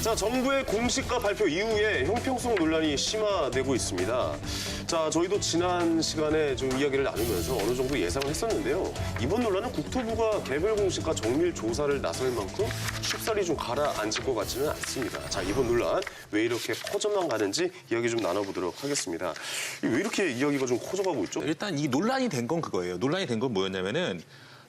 자, 정부의 공시가 발표 이후에 형평성 논란이 심화되고 있습니다. 자, 저희도 지난 시간에 좀 이야기를 나누면서 어느 정도 예상을 했었는데요. 이번 논란은 국토부가 개별 공시가 정밀 조사를 나설 만큼 쉽사리 좀 가라앉을 것 같지는 않습니다. 자, 이번 논란 왜 이렇게 커져만 가는지 이야기 좀 나눠보도록 하겠습니다. 왜 이렇게 이야기가 좀 커져가고 있죠? 일단 이 논란이 된 건 그거예요. 논란이 된 건 뭐였냐면은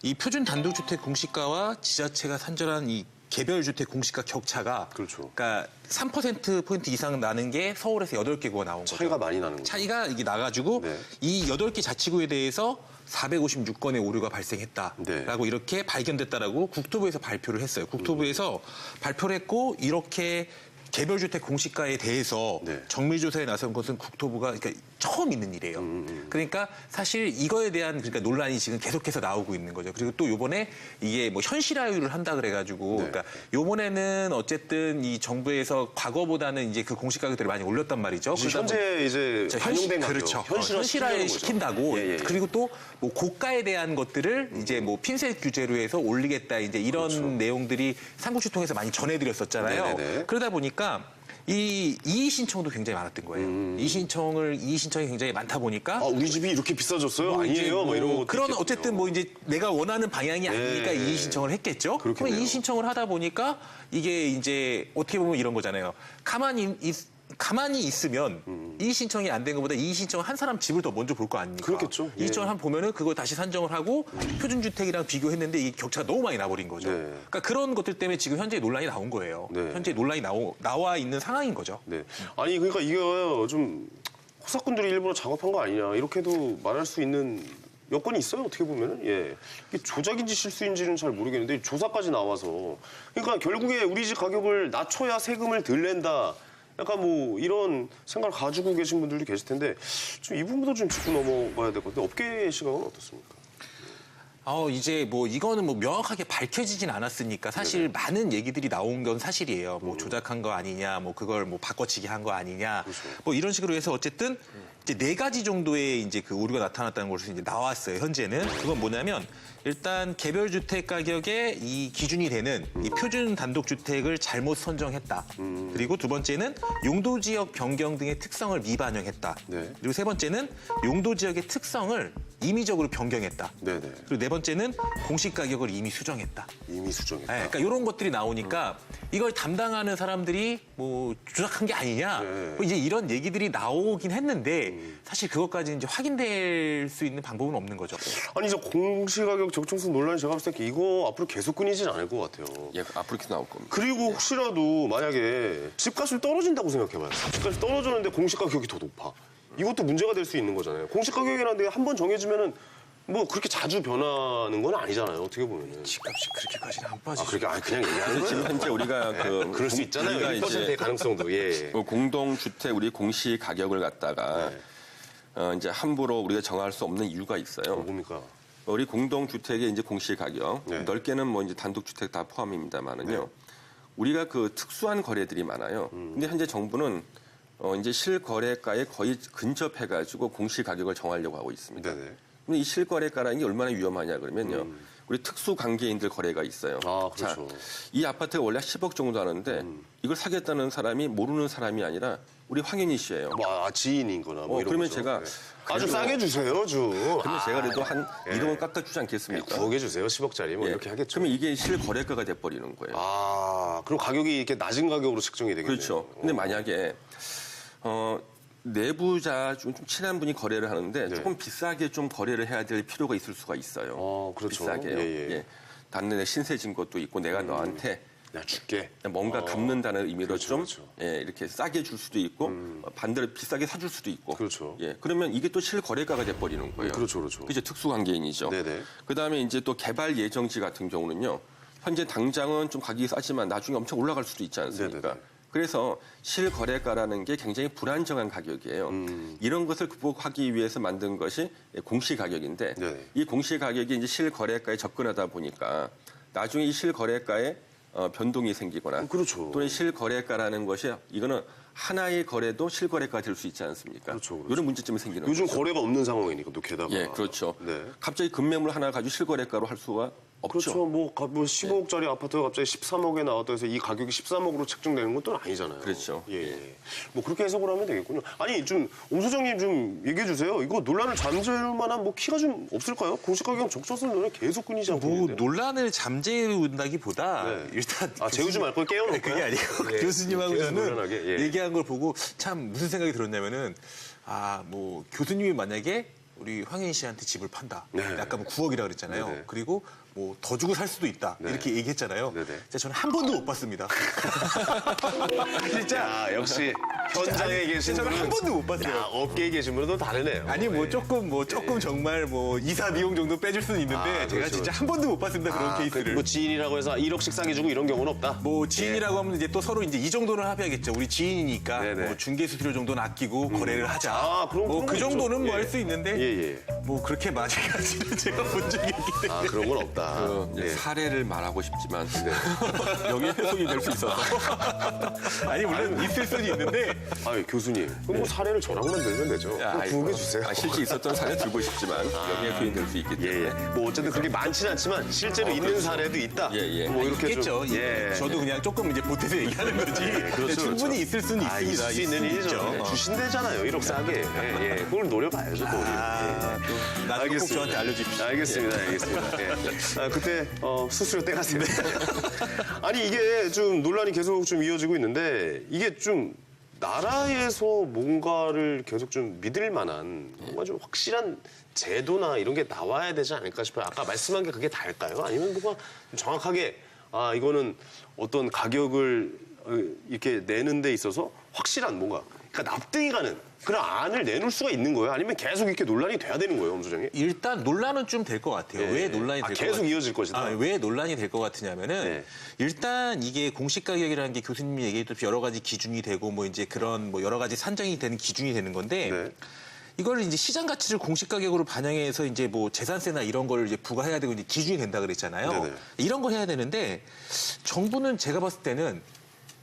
이 표준 단독주택 공시가와 지자체가 산정한 이 개별주택 공시가 격차가 그렇죠. 그러니까 3%포인트 이상 나는 게 서울에서 8개구가 나온 거죠. 차이가 많이 나는 거죠. 차이가 이게 나가지고 네. 이 8개 자치구에 대해서 456건의 오류가 발생했다라고 네. 이렇게 발견됐다라고 국토부에서 발표를 했어요. 국토부에서 발표를 했고 이렇게 개별주택 공시가에 대해서 네. 정밀조사에 나선 것은 국토부가 그러니까 처음 있는 일이에요. 그러니까 사실 이거에 대한 그러니까 논란이 지금 계속해서 나오고 있는 거죠. 그리고 또 요번에 이게 뭐 현실화율을 한다 그래가지고 네. 그러니까 요번에는 어쨌든 이 정부에서 과거보다는 이제 그 공시 가격들을 많이 올렸단 말이죠. 그러다 현재 이제 반영된 가격, 그렇죠. 현실화 현실화에 시킨다고. 예, 예. 그리고 또 뭐 고가에 대한 것들을 이제 뭐 핀셋 규제로 해서 올리겠다 이제 이런 그렇죠. 내용들이 삼국지 통해서 많이 전해드렸었잖아요. 네네네. 그러다 보니까 이 이의 신청도 굉장히 많았던 거예요. 이의 신청이 굉장히 많다 보니까 아, 우리 집이 이렇게 비싸졌어요? 뭐 이제 아니에요? 뭐 이런 것도 그런 있겠군요. 어쨌든 뭐 이제 내가 원하는 방향이 아니니까 네. 이의 신청을 했겠죠. 그러면 그렇겠네요. 이의 신청을 하다 보니까 이게 이제 어떻게 보면 이런 거잖아요. 가만히 있으면 이의 신청이 안 된 것보다 이의 신청을 한 사람 집을 더 먼저 볼 거 아닙니까? 그렇겠죠. 이의 신청을 한번 보면은 그걸 다시 산정을 하고 표준주택이랑 비교했는데 이 격차가 너무 많이 나버린 거죠. 네. 그러니까 그런 것들 때문에 지금 현재 논란이 나온 거예요. 네. 현재 논란이 나와 있는 상황인 거죠. 네. 아니, 그러니까 이게 좀 호사꾼들이 일부러 작업한 거 아니냐, 이렇게도 말할 수 있는 여건이 있어요, 어떻게 보면은. 예. 이게 조작인지 실수인지는 잘 모르겠는데, 조사까지 나와서. 그러니까 결국에 우리 집 가격을 낮춰야 세금을 덜 낸다. 약간 뭐 이런 생각을 가지고 계신 분들도 계실 텐데, 좀 이 부분도 좀 짚고 넘어가야 될 것 같은데, 업계의 시각은 어떻습니까? 이제 뭐 이거는 뭐 명확하게 밝혀지진 않았으니까 사실 네네. 많은 얘기들이 나온 건 사실이에요. 뭐 조작한 거 아니냐, 뭐 그걸 뭐 바꿔치기 한 거 아니냐, 그렇죠. 뭐 이런 식으로 해서 어쨌든 이제 4가지 정도의 이제 그 오류가 나타났다는 것으로 이제 나왔어요. 현재는 그건 뭐냐면 일단 개별 주택 가격의 이 기준이 되는 이 표준 단독 주택을 잘못 선정했다. 그리고 두 번째는 용도 지역 변경 등의 특성을 미반영했다. 네. 그리고 세 번째는 용도 지역의 특성을 임의적으로 변경했다. 네네. 그리고 네 번째는 공시 가격을 이미 수정했다. 이미 수정했다. 네, 그러니까 이런 것들이 나오니까 이걸 담당하는 사람들이 뭐 조작한 게 아니냐, 네. 뭐 이제 이런 얘기들이 나오긴 했는데 사실 그것까지 이제 확인될 수 있는 방법은 없는 거죠. 아니, 저 공시가격 적정성 논란 제가 봤을 때 이거 앞으로 계속 끊이진 않을 것 같아요. 예, 앞으로 계속 나올 겁니다. 그리고 혹시라도 만약에 집값이 떨어진다고 생각해봐요. 집값이 떨어졌는데 공시가격이 더 높아. 이것도 문제가 될 수 있는 거잖아요. 공시가격이라는 게 한 번 정해지면은 뭐 그렇게 자주 변하는 건 아니잖아요. 어떻게 보면은. 집값이 그렇게까지는 안 아, 빠지죠. 그렇게 그냥 얘기하는 그래서 지금 거예요. 현재 우리가 그럴 수 있잖아요. 우리가 1%의 가능성도. 예. 공동주택 우리 공시 가격을 갖다가 네. 이제 함부로 우리가 정할 수 없는 이유가 있어요. 뭡니까? 우리 공동주택의 이제 공시 가격 네. 넓게는 뭐 이제 단독주택 다 포함입니다만은요. 네. 우리가 그 특수한 거래들이 많아요. 근데 현재 정부는 이제 실거래가에 거의 근접해가지고 공시 가격을 정하려고 하고 있습니다. 네네. 근데 이 실거래가라는 게 얼마나 위험하냐 그러면요. 우리 특수 관계인들 거래가 있어요. 아, 그렇죠. 자, 이 아파트가 원래 10억 정도 하는데 이걸 사겠다는 사람이 모르는 사람이 아니라 우리 황현희 씨예요. 뭐, 지인인 거나 뭐 이런 그러면 거죠. 제가 네. 아주 싸게 주세요, 좀. 그러면 제가 그래도 한 예. 1억은 깎아주지 않겠습니까? 9억에 주세요, 10억짜리. 뭐 예. 이렇게 하겠죠. 그러면 이게 실거래가가 돼버리는 거예요. 아, 그럼 가격이 이렇게 낮은 가격으로 책정이 되겠네요. 그렇죠. 근데 만약에 내부자 좀 친한 분이 거래를 하는데 네. 조금 비싸게 좀 거래를 해야 될 필요가 있을 수가 있어요. 그렇죠. 비싸게요. 예, 예. 단내 내 신세진 것도 있고 내가 너한테 내가 줄게. 뭔가 갚는다는 의미로 그렇죠, 좀 그렇죠. 예, 이렇게 싸게 줄 수도 있고 반대로 비싸게 사줄 수도 있고. 그렇죠. 예, 그러면 이게 또 실거래가가 돼버리는 거예요. 그렇죠, 그렇죠. 그게 특수관계인이죠. 네네. 그다음에 이제 또 개발 예정지 같은 경우는요. 현재 당장은 좀 가격이 싸지만 나중에 엄청 올라갈 수도 있지 않습니까? 네네네. 그래서 실거래가라는 게 굉장히 불안정한 가격이에요. 이런 것을 극복하기 위해서 만든 것이 공시가격인데 네네. 이 공시가격이 이제 실거래가에 접근하다 보니까 나중에 이 실거래가에 변동이 생기거나 그렇죠. 또는 실거래가라는 것이 이거는 하나의 거래도 실거래가 될 수 있지 않습니까? 그렇죠, 그렇죠. 이런 문제점이 생기는 요즘 거죠. 거래가 없는 상황이니까 또 게다가. 예, 그렇죠. 네. 갑자기 금매물 하나 가지고 실거래가로 할 수가 그렇죠. 뭐 15억짜리 아파트가 갑자기 13억에 나왔다 해서 이 가격이 13억으로 책정되는 것도 아니잖아요. 그렇죠. 예. 뭐 그렇게 해석을 하면 되겠군요. 아니 좀 옴 소장님 좀 얘기해 주세요. 이거 논란을 잠재울 만한 뭐 키가 좀 없을까요? 공시가격 적자설 논란 계속 끊이지 않고 뭐 있는데. 논란을 잠재운다기보다 네. 일단 재우지 말 걸 깨워놓을까요? 그게 아니고 예. 교수님하고 계속 저는 논란하게, 예. 얘기한 걸 보고 참 무슨 생각이 들었냐면은 뭐 교수님이 만약에 우리 황혜인 씨한테 집을 판다. 네. 아까 뭐 9억이라 그랬잖아요. 네네. 그리고 뭐 더 주고 살 수도 있다. 네. 이렇게 얘기했잖아요. 네네. 진짜 저는 한 번도 못 봤습니다. 진짜 야, 역시 현장에 계신 저는 분은 한 번도 못 봤어요. 야, 업계에 계신 분은 또 다르네요. 아니 뭐 조금 정말 뭐 이사 비용 정도 빼줄 수는 있는데 아, 제가 그렇죠. 진짜 한 번도 못 봤습니다. 그런 케이스를. 뭐 지인이라고 해서 1억씩 싸게 주고 이런 경우는 없다. 뭐 지인이라고 하면 이제 또 서로 이제 이 정도는 합의하겠죠. 우리 지인이니까 네네. 뭐 중개 수수료 정도는 아끼고 거래를 하자. 아, 그런 뭐 건 그 있죠. 정도는 뭐 예. 할 수 있는데 예. 뭐 그렇게 많이까지는 제가 본 적이 없기 때문에. 아, 그런 건 없다. 이제 예. 사례를 말하고 싶지만 여기에 해석이 될 수 있어서 아니 물론 있을 수는 있는데 아니, 교수님. 그럼 뭐 사례를 저랑만 들면 되죠. 그럼 구해 주세요. 실제 있었던 사례 들고 싶지만 여기에 소인될 수 있기 때문에 예. 뭐 어쨌든 그렇게 많지는 않지만 실제로 있는 사례도 있다. 예. 뭐 이렇게 있겠죠. 좀 저도 그냥 조금 이제 보태서 얘기하는 거지. 그렇죠, 충분히 그렇죠. 있을 수는 있습니다. 있을 수 있는 일이죠. 있죠. 주신대잖아요. 1억 싸게. 예. 그걸 노려봐야죠. 또 우리. 예. 나중에 꼭 저한테 알려주십시오. 알겠습니다. 예. 아, 그때 수수료 떼가세요. 아니 이게 좀 논란이 계속 좀 이어지고 있는데 이게 좀 나라에서 뭔가를 계속 좀 믿을 만한 뭔가 좀 확실한 제도나 이런 게 나와야 되지 않을까 싶어요. 아까 말씀한 게 그게 다일까요? 아니면 뭔가 좀 정확하게 이거는 어떤 가격을 이렇게 내는 데 있어서 확실한 뭔가 그러니까 납득이 가는 그런 안을 내놓을 수가 있는 거예요? 아니면 계속 이렇게 논란이 돼야 되는 거예요, 엄 소장님? 일단 논란은 좀 될 것 같아요. 예. 왜 논란이 될 것 같아요? 계속 이어질 것이다. 왜 논란이 될 것 같으냐면은 네. 일단 이게 공시 가격이라는 게 교수님이 얘기했듯이 여러 가지 기준이 되고 뭐 이제 그런 뭐 여러 가지 산정이 되는 기준이 되는 건데 네. 이걸 이제 시장 가치를 공시 가격으로 반영해서 이제 뭐 재산세나 이런 걸 이제 부과해야 되고 이제 기준이 된다 그랬잖아요. 네네. 이런 걸 해야 되는데 정부는 제가 봤을 때는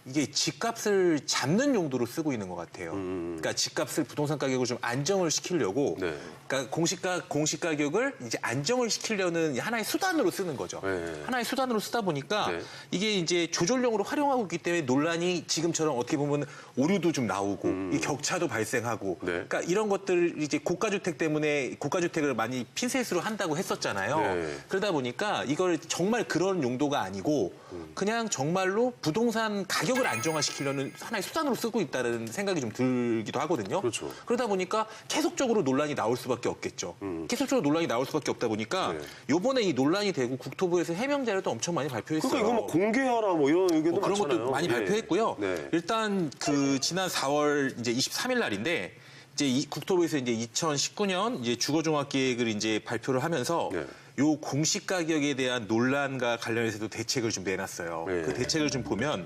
이게 집값을 잡는 용도로 쓰고 있는 것 같아요. 그러니까 집값을 부동산 가격을 좀 안정을 시키려고, 네. 그러니까 공시 가격을 이제 안정을 시키려는 하나의 수단으로 쓰는 거죠. 네. 하나의 수단으로 쓰다 보니까 네. 이게 이제 조절용으로 활용하고 있기 때문에 논란이 지금처럼 어떻게 보면 오류도 좀 나오고 이 격차도 발생하고, 네. 그러니까 이런 것들 이제 고가주택 때문에 고가주택을 많이 핀셋으로 한다고 했었잖아요. 네. 그러다 보니까 이걸 정말 그런 용도가 아니고 그냥 정말로 부동산 가격을 안정화시키려는 하나의 수단으로 쓰고 있다는 생각이 좀 들기도 하거든요. 그렇죠. 그러다 보니까 계속적으로 논란이 나올 수밖에 없겠죠. 계속적으로 논란이 나올 수밖에 없다 보니까 네. 요번에 이 논란이 되고 국토부에서 해명 자료도 엄청 많이 발표했어요. 그러니까 이거 뭐 공개하라 뭐 이런 의견도 그런 많잖아요. 것도 많이 예. 발표했고요. 네. 일단 그 지난 4월 이제 23일 날인데 이제 이 국토부에서 이제 2019년 이제 주거종합계획을 이제 발표를 하면서 네. 요 공시 가격에 대한 논란과 관련해서도 대책을 좀 내놨어요. 네. 그 대책을 좀 보면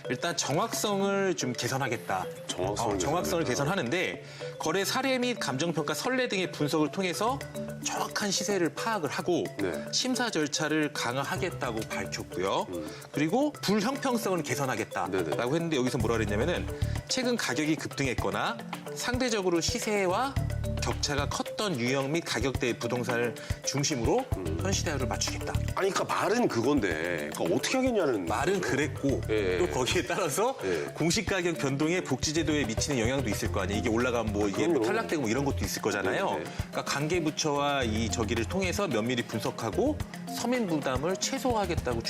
일단 정확성을 좀 개선하겠다. 정확성을 개선하는데 거래 사례 및 감정평가 선례 등의 분석을 통해서 정확한 시세를 파악을 하고 네. 심사 절차를 강화하겠다고 밝혔고요. 그리고 불형평성을 개선하겠다라고 네네. 했는데 여기서 뭐라 그랬냐면은 최근 가격이 급등했거나 상대적으로 시세와 격차가 컸던 유형 및 가격대 부동산을 중심으로 현시대화를 맞추겠다. 아니 그러니까 말은 그건데 그러니까 어떻게 하겠냐는 말은 그랬고 예. 또 거기에 따라서 예. 공시가격 변동에 복지제도에 미치는 영향도 있을 거 아니에요. 이게 올라가면 뭐 이게 그럼요. 탈락되고 뭐 이런 것도 있을 거잖아요. 네네. 그러니까 관계부처와 이 저기를 통해서 면밀히 분석하고 서민 부담을 최소화하겠다고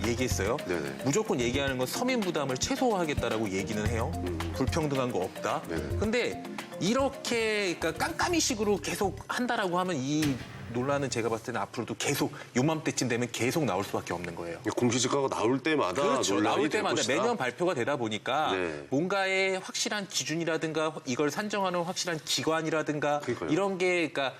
얘기했어요. 네네. 무조건 얘기하는 건 서민 부담을 최소화하겠다라고 얘기는 해요. 불평등한 거 없다. 네네. 근데 이렇게 그러니까 깜깜이식으로 계속 한다라고 하면 이 논란은 제가 봤을 때는 앞으로도 계속 요맘때쯤 되면 계속 나올 수밖에 없는 거예요. 공시지가가 나올 때마다 그렇죠. 논란이 나올 될 때마다 것이다. 매년 발표가 되다 보니까 네. 뭔가의 확실한 기준이라든가 이걸 산정하는 확실한 기관이라든가 그러니까요. 이런 게 그러니까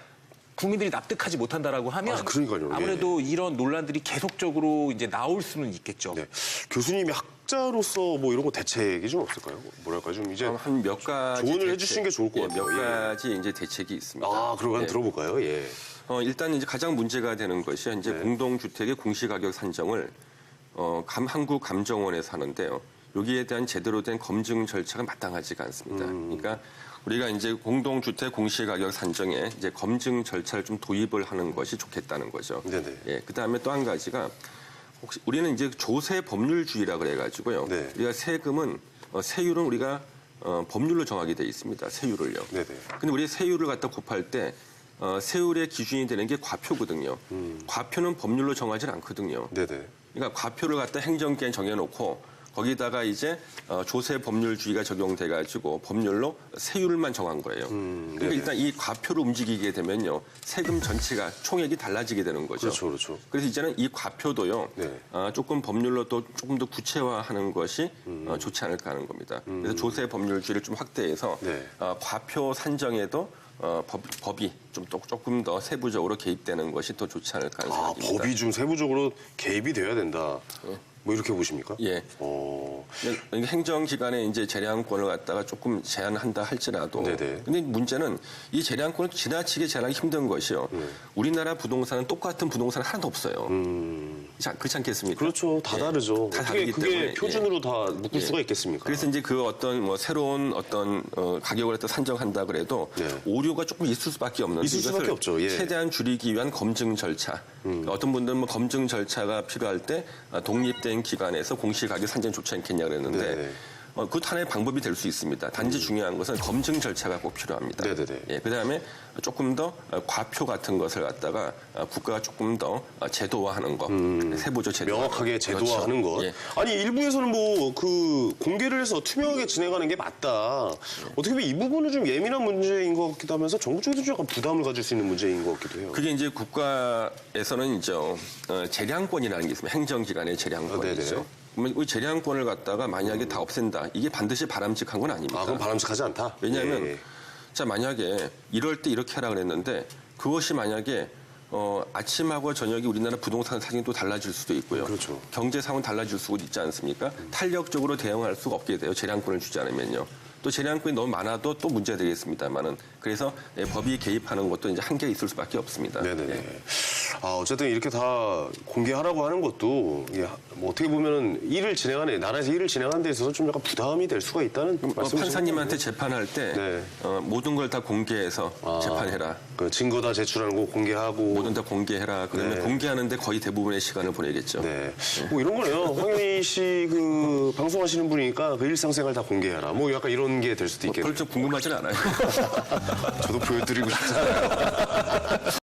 국민들이 납득하지 못한다라고 하면 그러니까요. 아무래도 이런 논란들이 계속적으로 이제 나올 수는 있겠죠. 네. 교수님이 학자로서 뭐 이런 거 대책이 좀 없을까요? 뭐랄까 좀 이제 한 몇 가지 조언을 해주시는 게 좋을 것 같아요. 몇 예. 가지 이제 대책이 있습니다. 그러면 예. 들어볼까요? 예. 일단 이제 가장 문제가 되는 것이 이제 네. 공동주택의 공시가격 산정을 한국감정원에서 하는데요. 여기에 대한 제대로 된 검증 절차가 마땅하지가 않습니다. 그러니까 우리가 이제 공동주택 공시가격 산정에 이제 검증 절차를 좀 도입을 하는 것이 좋겠다는 거죠. 네네. 예, 그다음에 또 한 가지가 혹시 우리는 이제 조세 법률주의라 그래가지고요. 네. 우리가 세금은 세율은 우리가 법률로 정하게 돼 있습니다. 세율을요. 네네. 근데 우리 세율을 갖다 곱할 때 세율의 기준이 되는 게 과표거든요. 과표는 법률로 정하지는 않거든요. 네네. 그러니까 과표를 갖다 행정기관에 정해놓고 거기다가 이제 조세 법률주의가 적용돼가지고 법률로 세율만 정한 거예요. 그러니까 네네. 일단 이 과표로 움직이게 되면요 세금 전체가 총액이 달라지게 되는 거죠. 그렇죠, 그렇죠. 그래서 이제는 이 과표도요 네. 조금 법률로 또 조금 더 구체화하는 것이 좋지 않을까 하는 겁니다. 그래서 조세 법률주의를 좀 확대해서 네. 과표 산정에도 법이 조금 더 세부적으로 개입되는 것이 더 좋지 않을까 하는 아, 생각입니다. 법이 좀 세부적으로 개입이 돼야 된다. 뭐 이렇게 보십니까? 예. 어, 행정기관에 이제 재량권을 갖다가 조금 제한한다 할지라도. 네네. 근데 문제는 이 재량권을 지나치게 제한하기 힘든 것이요. 우리나라 부동산은 똑같은 부동산 하나도 없어요. 자, 그렇지 않겠습니까? 그렇죠. 다 예. 다르죠. 다 어떻게 다르기 그게 때문에, 표준으로 다 묶을 예. 수가 있겠습니까? 그래서 이제 그 어떤 뭐 새로운 어떤 가격을 갖다 산정한다 그래도 네. 오류가 조금 있을 수밖에 없는데 있을 수밖에 이것을 없죠. 예. 최대한 줄이기 위한 검증 절차. 어떤 분들은 뭐 검증 절차가 필요할 때 독립된 기관에서 공시가격 산정 좋지 않겠냐 그랬는데 네. 그것도 하나의 방법이 될 수 있습니다. 단지 중요한 것은 검증 절차가 꼭 필요합니다. 네네네. 예, 그다음에 조금 더 과표 같은 것을 갖다가 국가가 조금 더 제도화하는 것, 세부적 제도화. 명확하게 제도화하는 그렇죠. 것. 예. 아니 일부에서는 뭐 그 공개를 해서 투명하게 진행하는 게 맞다. 어떻게 보면 이 부분은 좀 예민한 문제인 것 같기도 하면서 정부 쪽에도 좀 약간 부담을 가질 수 있는 문제인 것 같기도 해요. 그게 이제 국가에서는 이제 재량권이라는 게 있습니다. 행정기관의 네네. 재량권이죠. 그러면 이 재량권을 갖다가 만약에 다 없앤다. 이게 반드시 바람직한 건 아닙니다. 아, 그럼 바람직하지 않다. 왜냐하면 예. 자 만약에 이럴 때 이렇게 하라 그랬는데 그것이 만약에 아침하고 저녁이 우리나라 부동산 사정이 또 달라질 수도 있고요. 그렇죠. 경제 상황 달라질 수도 있지 않습니까? 탄력적으로 대응할 수가 없게 돼요. 재량권을 주지 않으면요. 또 재량권이 너무 많아도 또 문제가 되겠습니다만은 그래서 법이 개입하는 것도 이제 한계가 있을 수밖에 없습니다. 네네네. 예. 아, 어쨌든 이렇게 다 공개하라고 하는 것도 이게 뭐 어떻게 보면은 나라에서 일을 진행하는 데 있어서 좀 약간 부담이 될 수가 있다는 말씀이시죠? 판사님한테 재판할 때 네. 모든 걸 다 공개해서 재판해라. 그 증거 다 제출하는 거 공개하고. 뭐든 다 공개해라. 그러면 네. 공개하는데 거의 대부분의 시간을 보내겠죠. 네. 뭐 이런 거네요. 황현희 씨 그 방송하시는 분이니까 그 일상생활 다 공개해라. 뭐 약간 이런 게 될 수도 있겠네요. 별로 좀 궁금하진 않아요. 저도 보여드리고 싶잖아요.